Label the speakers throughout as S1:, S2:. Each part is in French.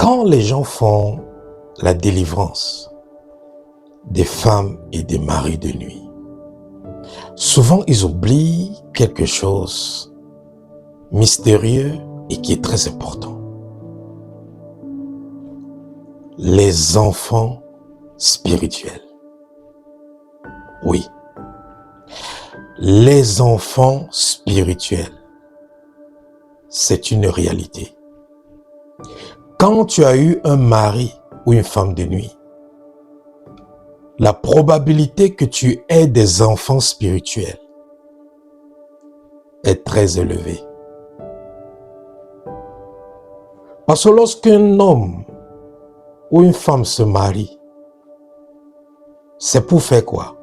S1: Quand les gens font la délivrance des femmes et des maris de nuit, souvent ils oublient quelque chose mystérieux et qui est très important. Les enfants spirituels. Oui. Les enfants spirituels. C'est une réalité. Quand tu as eu un mari ou une femme de nuit, la probabilité que tu aies des enfants spirituels est très élevée. Parce que lorsqu'un homme ou une femme se marie, c'est pour faire quoi?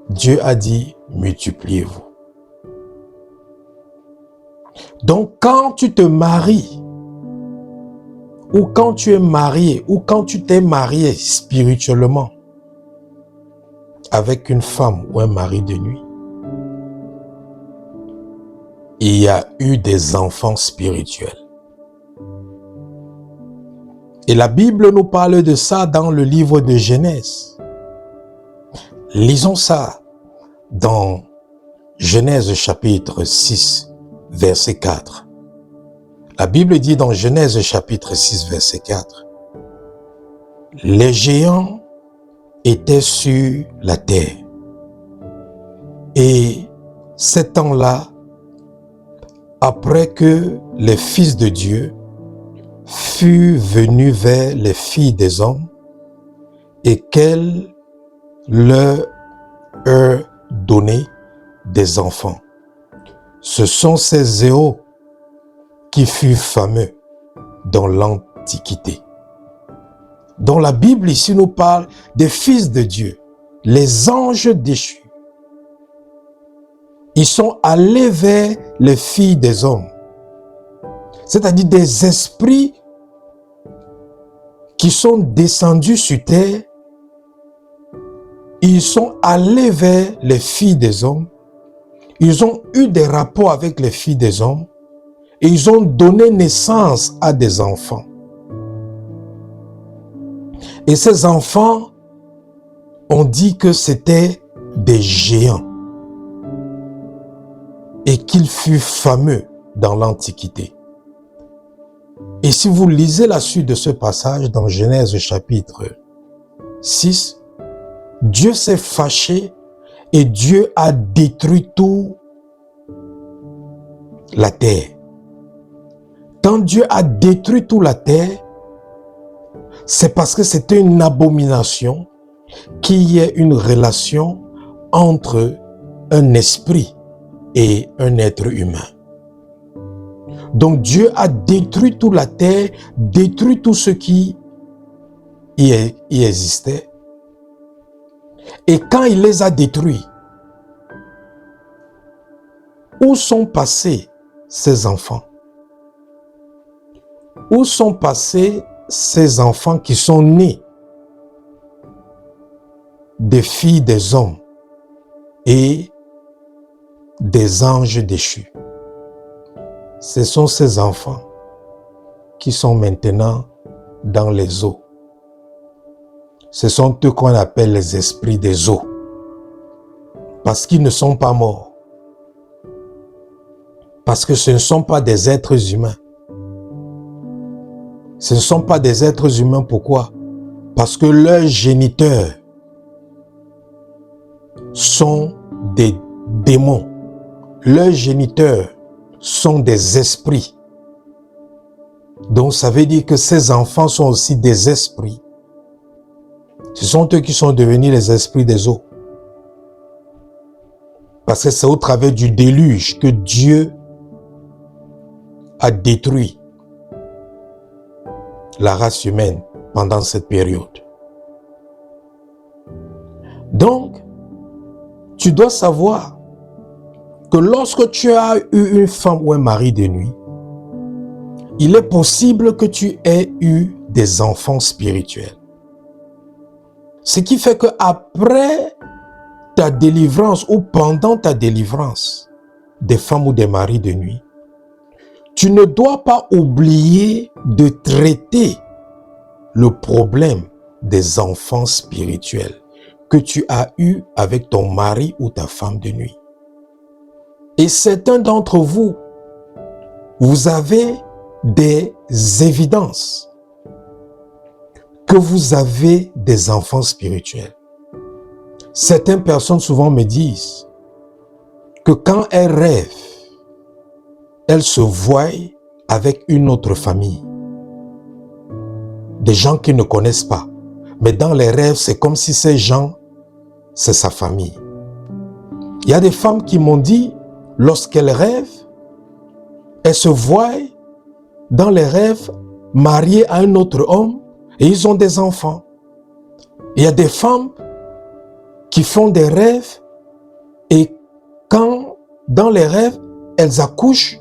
S1: Dieu a dit, multipliez-vous. Donc, quand tu te maries, ou quand tu es marié, ou quand tu t'es marié spirituellement avec une femme ou un mari de nuit, il y a eu des enfants spirituels. Et la Bible nous parle de ça dans le livre de Genèse. Lisons ça dans Genèse chapitre 6, verset 4. La Bible dit dans Genèse chapitre 6, verset 4, « Les géants étaient sur la terre. Et ces temps-là, après que les fils de Dieu furent venus vers les filles des hommes et qu'elles leur eurent donné des enfants. Ce sont ces héros qui furent fameux dans l'Antiquité. » Donc la Bible ici nous parle des fils de Dieu, les anges déchus. Ils sont allés vers les filles des hommes, c'est-à-dire des esprits qui sont descendus sur terre. Ils sont allés vers les filles des hommes. Ils ont eu des rapports avec les filles des hommes et ils ont donné naissance à des enfants. Et ces enfants, on dit que c'était des géants et qu'ils furent fameux dans l'Antiquité. Et si vous lisez la suite de ce passage dans Genèse chapitre 6, Dieu s'est fâché et Dieu a détruit tout la terre. Quand Dieu a détruit toute la terre, c'est parce que c'était une abomination qu'il y ait une relation entre un esprit et un être humain. Donc Dieu a détruit toute la terre, détruit tout ce qui y existait. Et quand il les a détruits, où sont passés ces enfants? Où sont passés ces enfants qui sont nés des filles des hommes et des anges déchus? Ce sont ces enfants qui sont maintenant dans les eaux. Ce sont eux qu'on appelle les esprits des eaux, parce qu'ils ne sont pas morts, parce que ce ne sont pas des êtres humains. Ce ne sont pas des êtres humains, pourquoi? Parce que leurs géniteurs sont des démons. Leurs géniteurs sont des esprits. Donc ça veut dire que ces enfants sont aussi des esprits. Ce sont eux qui sont devenus les esprits des eaux. Parce que c'est au travers du déluge que Dieu a détruit la race humaine pendant cette période. Donc, tu dois savoir que lorsque tu as eu une femme ou un mari de nuit, il est possible que tu aies eu des enfants spirituels. Ce qui fait que après ta délivrance ou pendant ta délivrance des femmes ou des maris de nuit, tu ne dois pas oublier de traiter le problème des enfants spirituels que tu as eu avec ton mari ou ta femme de nuit. Et certains d'entre vous, vous avez des évidences que vous avez des enfants spirituels. Certaines personnes souvent me disent que quand elles rêvent, elles se voient avec une autre famille. Des gens qu'ils ne connaissent pas. Mais dans les rêves, c'est comme si ces gens, c'est sa famille. Il y a des femmes qui m'ont dit, lorsqu'elles rêvent, elles se voient dans les rêves mariées à un autre homme et ils ont des enfants. Il y a des femmes qui font des rêves et quand, dans les rêves, elles accouchent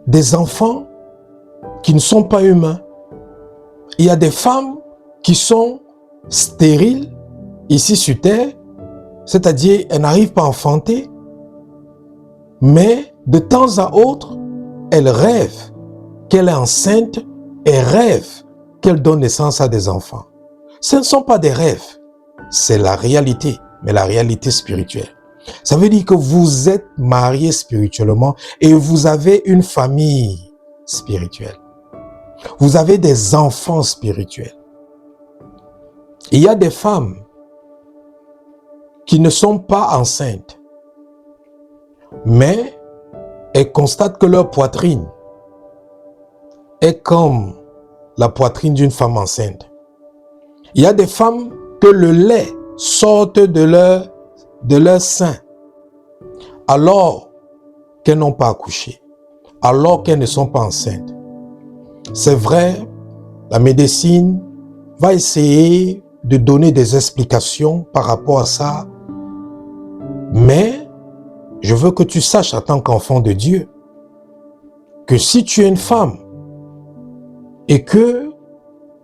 S1: des enfants qui ne sont pas humains. Il y a des femmes qui sont stériles ici sur terre, c'est-à-dire elles n'arrivent pas à enfanter, mais de temps à autre, elles rêvent qu'elle est enceinte et rêvent qu'elle donne naissance à des enfants. Ce ne sont pas des rêves, c'est la réalité, mais la réalité spirituelle. Ça veut dire que vous êtes mariés spirituellement et vous avez une famille spirituelle. Vous avez des enfants spirituels. Il y a des femmes qui ne sont pas enceintes, mais elles constatent que leur poitrine est comme la poitrine d'une femme enceinte. Il y a des femmes que le lait sorte de leur sein alors qu'elles n'ont pas accouché, alors qu'elles ne sont pas enceintes. C'est vrai, la médecine va essayer de donner des explications par rapport à ça, mais je veux que tu saches en tant qu'enfant de Dieu que si tu es une femme et que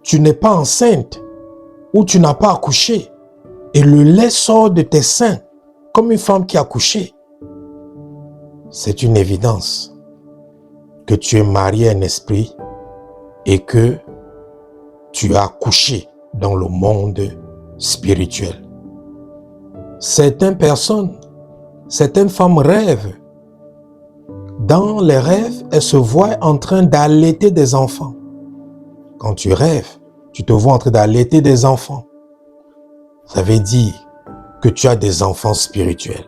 S1: tu n'es pas enceinte ou tu n'as pas accouché et le lait sort de tes seins comme une femme qui a accouché, c'est une évidence que tu es marié à un esprit et que tu as accouché dans le monde spirituel. Certaines femmes rêvent. Dans les rêves, elles se voient en train d'allaiter des enfants. Quand tu rêves, tu te vois en train d'allaiter des enfants. Ça veut dire que tu as des enfants spirituels.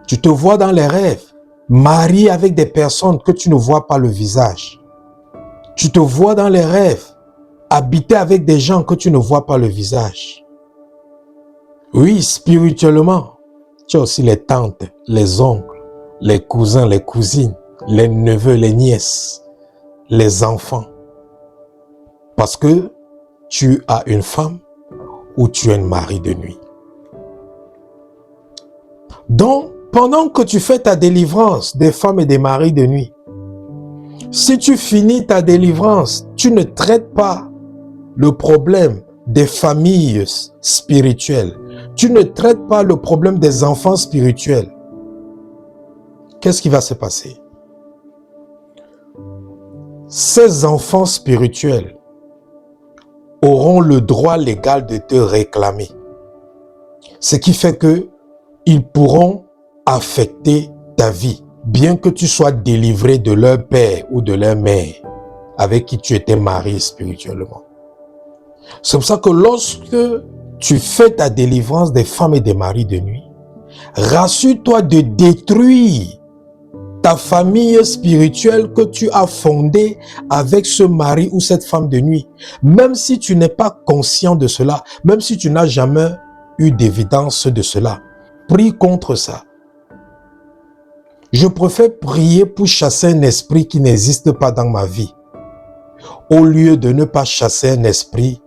S1: Tu te vois dans les rêves, marié avec des personnes que tu ne vois pas le visage. Tu te vois dans les rêves, habiter avec des gens que tu ne vois pas le visage. Oui, spirituellement, tu as aussi les tantes, les oncles, les cousins, les cousines, les neveux, les nièces, les enfants. Parce que tu as une femme ou tu es un mari de nuit. Donc, pendant que tu fais ta délivrance des femmes et des maris de nuit, si tu finis ta délivrance, tu ne traites pas le problème des familles spirituelles. Tu ne traites pas le problème des enfants spirituels. Qu'est-ce qui va se passer? Ces enfants spirituels auront le droit légal de te réclamer. Ce qui fait que ils pourront affecter ta vie, bien que tu sois délivré de leur père ou de leur mère avec qui tu étais marié spirituellement. C'est pour ça que lorsque tu fais ta délivrance des femmes et des maris de nuit, rassure-toi de détruire ta famille spirituelle que tu as fondée avec ce mari ou cette femme de nuit. Même si tu n'es pas conscient de cela, même si tu n'as jamais eu d'évidence de cela, prie contre ça. Je préfère prier pour chasser un esprit qui n'existe pas dans ma vie, au lieu de ne pas chasser un esprit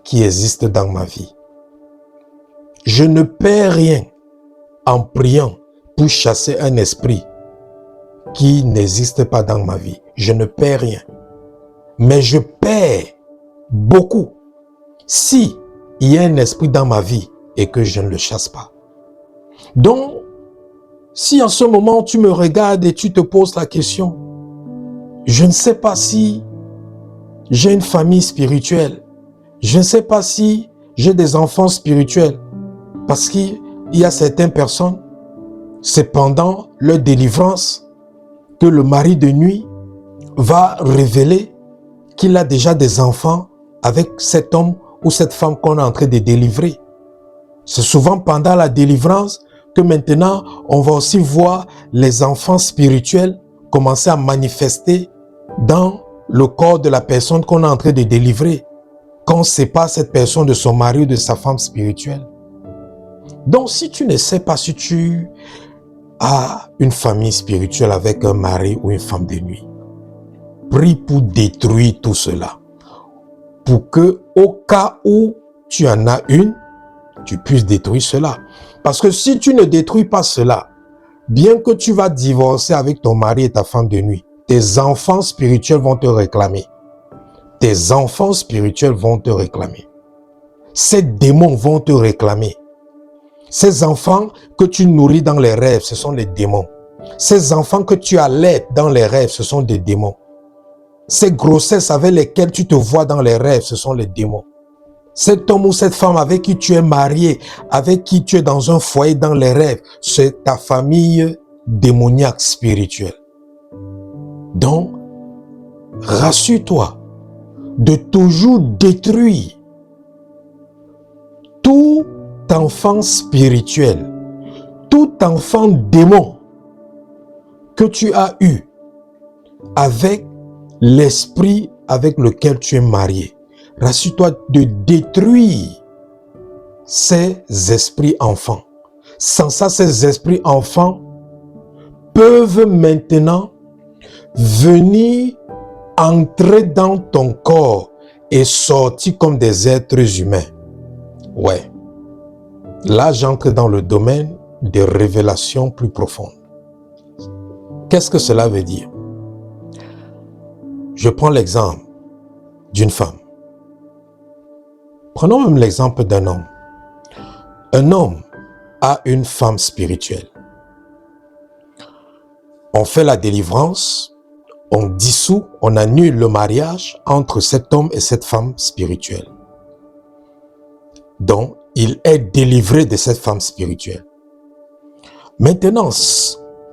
S1: qui existe dans ma vie. Je ne perds rien en priant pour chasser un esprit qui n'existe pas dans ma vie. Je ne perds rien. Mais je perds beaucoup si il y a un esprit dans ma vie et que je ne le chasse pas. Donc, Si en ce moment tu me regardes et tu te poses la question, je ne sais pas si j'ai une famille spirituelle, je ne sais pas si j'ai des enfants spirituels, parce qu'il y a certaines personnes, c'est pendant leur délivrance que le mari de nuit va révéler qu'il a déjà des enfants avec cet homme ou cette femme qu'on est en train de délivrer. C'est souvent pendant la délivrance que maintenant, on va aussi voir les enfants spirituels commencer à manifester dans le corps de la personne qu'on est en train de délivrer, quand on ne sait pas cette personne de son mari ou de sa femme spirituelle. Donc, si tu ne sais pas si tu as une famille spirituelle avec un mari ou une femme de nuit, prie pour détruire tout cela, pour que, au cas où tu en as une, tu puisses détruire cela. Parce que si tu ne détruis pas cela, bien que tu vas divorcer avec ton mari et ta femme de nuit, tes enfants spirituels vont te réclamer. Tes enfants spirituels vont te réclamer. Ces démons vont te réclamer. Ces enfants que tu nourris dans les rêves, ce sont les démons. Ces enfants que tu allaites dans les rêves, ce sont des démons. Ces grossesses avec lesquelles tu te vois dans les rêves, ce sont les démons. Cet homme ou cette femme avec qui tu es marié, avec qui tu es dans un foyer dans les rêves, c'est ta famille démoniaque spirituelle. Donc, rassure-toi de toujours détruire tout enfant spirituel, tout enfant démon que tu as eu avec l'esprit avec lequel tu es marié. Rassure-toi de détruire ces esprits enfants. Sans ça, ces esprits enfants peuvent maintenant venir entrer dans ton corps et sortir comme des êtres humains. Ouais. Là, j'entre dans le domaine des révélations plus profondes. Qu'est-ce que cela veut dire? Je prends l'exemple d'une femme. Prenons même l'exemple d'un homme. Un homme a une femme spirituelle. On fait la délivrance, on dissout, on annule le mariage entre cet homme et cette femme spirituelle. Donc, il est délivré de cette femme spirituelle. Maintenant,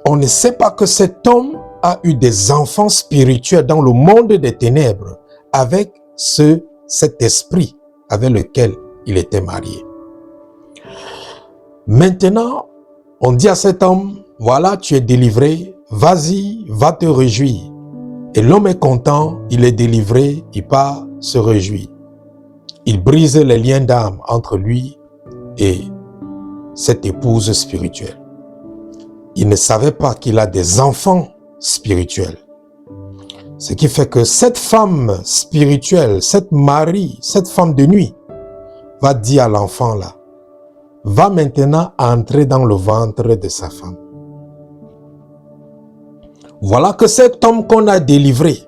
S1: on ne sait pas que cet homme a eu des enfants spirituels dans le monde des ténèbres avec cet esprit avec lequel il était marié. Maintenant, on dit à cet homme, voilà, tu es délivré, vas-y, va te réjouir. Et l'homme est content, il est délivré, il part se réjouir. Il brise les liens d'âme entre lui et cette épouse spirituelle. Il ne savait pas qu'il a des enfants spirituels. Ce qui fait que cette femme spirituelle, cette femme de nuit, va dire à l'enfant là, va maintenant entrer dans le ventre de sa femme. Voilà que cet homme qu'on a délivré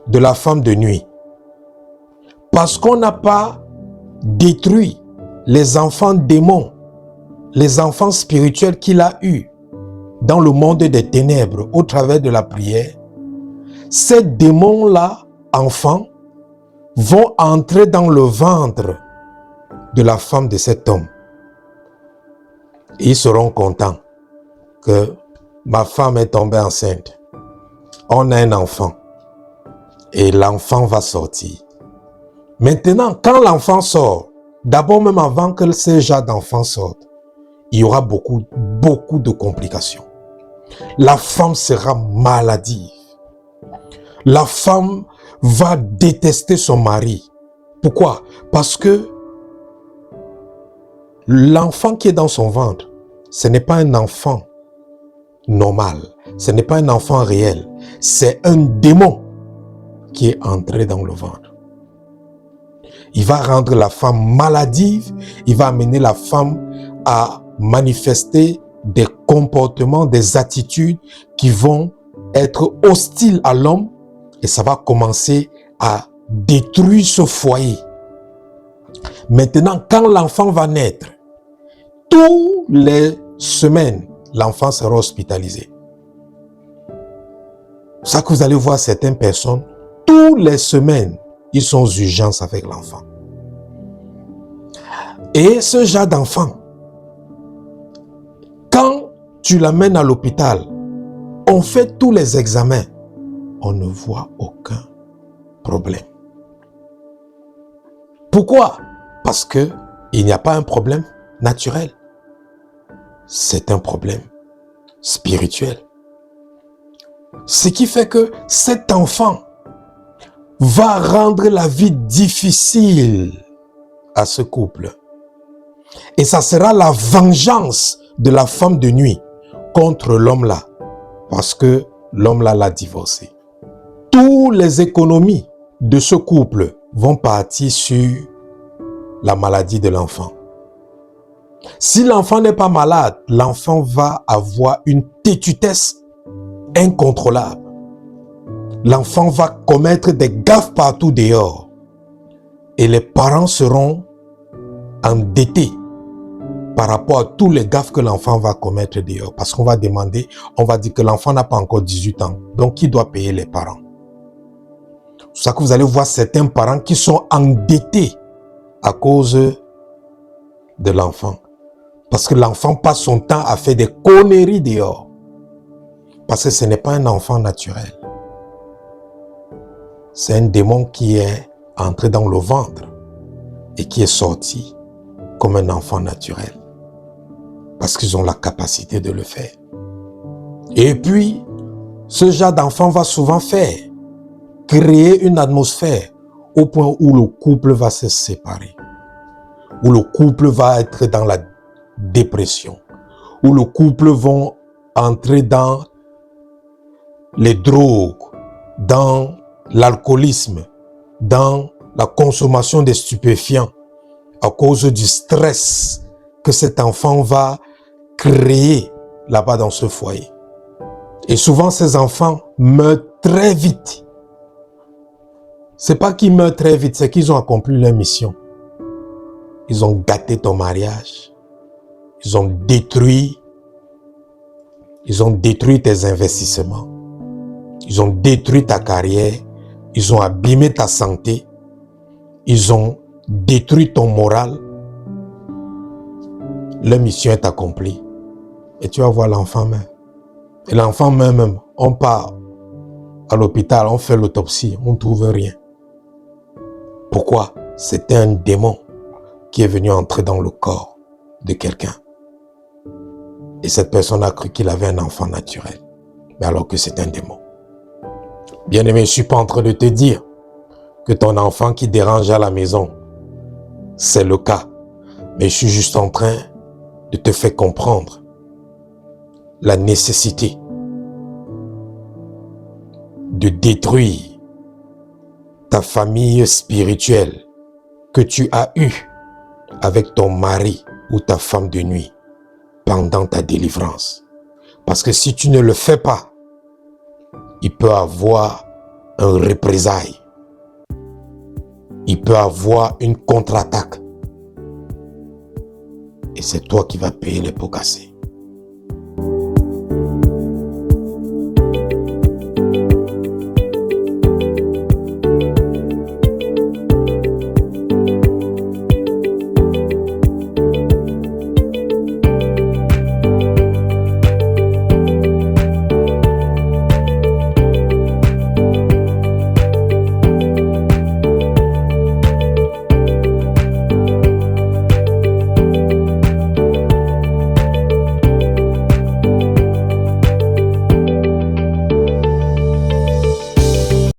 S1: de la femme de nuit, parce qu'on n'a pas détruit les enfants démons, les enfants spirituels qu'il a eus dans le monde des ténèbres au travers de la prière, ces démons-là, enfants, vont entrer dans le ventre de la femme de cet homme. Et ils seront contents que ma femme est tombée enceinte. On a un enfant et l'enfant va sortir. Maintenant, quand l'enfant sort, d'abord même avant que ces genres d'enfants sortent, il y aura beaucoup de complications. La femme sera maladive. La femme va détester son mari. Pourquoi? Parce que l'enfant qui est dans son ventre, ce n'est pas un enfant normal. Ce n'est pas un enfant réel. C'est un démon qui est entré dans le ventre. Il va rendre la femme maladive. Il va amener la femme à manifester des comportements, des attitudes qui vont être hostiles à l'homme et ça va commencer à détruire ce foyer. Maintenant, quand l'enfant va naître, tous les semaines, l'enfant sera hospitalisé. C'est ça que vous allez voir certaines personnes, toutes les semaines, ils sont aux urgences avec l'enfant. Et ce genre d'enfant, quand tu l'amènes à l'hôpital, on fait tous les examens, on ne voit aucun problème. Pourquoi? Parce que il n'y a pas un problème naturel. C'est un problème spirituel. Ce qui fait que cet enfant va rendre la vie difficile à ce couple. Et ça sera la vengeance de la femme de nuit contre l'homme là, parce que l'homme là l'a divorcé. Toutes les économies de ce couple vont partir sur la maladie de l'enfant. Si l'enfant n'est pas malade, l'enfant va avoir une tétutesse incontrôlable. L'enfant va commettre des gaffes partout dehors. Et les parents seront endettés par rapport à tous les gaffes que l'enfant va commettre dehors. Parce qu'on va demander, on va dire que l'enfant n'a pas encore 18 ans. Donc, qui doit payer les parents? C'est ça que vous allez voir certains parents qui sont endettés à cause de l'enfant. Parce que l'enfant passe son temps à faire des conneries dehors. Parce que ce n'est pas un enfant naturel. C'est un démon qui est entré dans le ventre et qui est sorti comme un enfant naturel. Parce qu'ils ont la capacité de le faire. Et puis, ce genre d'enfant va souvent créer une atmosphère au point où le couple va se séparer. Où le couple va être dans la dépression. Où le couple va entrer dans les drogues, dans l'alcoolisme, dans la consommation des stupéfiants, à cause du stress que cet enfant va créer là-bas dans ce foyer. Et souvent, ces enfants meurent très vite. C'est pas qu'ils meurent très vite, c'est qu'ils ont accompli leur mission. Ils ont gâté ton mariage. Ils ont détruit tes investissements. Ils ont détruit ta carrière. Ils ont abîmé ta santé. Ils ont détruit ton moral. Leur mission est accomplie. Et tu vas voir l'enfant même. Et l'enfant même, on part à l'hôpital, on fait l'autopsie, on ne trouve rien. Pourquoi? C'était un démon qui est venu entrer dans le corps de quelqu'un. Et cette personne a cru qu'il avait un enfant naturel. Mais alors que c'est un démon. Bien-aimé, je ne suis pas en train de te dire que ton enfant qui dérange à la maison, c'est le cas. Mais je suis juste en train de te faire comprendre la nécessité de détruire ta famille spirituelle que tu as eue avec ton mari ou ta femme de nuit pendant ta délivrance. Parce que si tu ne le fais pas, il peut avoir un représailles. Il peut avoir une contre-attaque. Et c'est toi qui vas payer les pots cassés.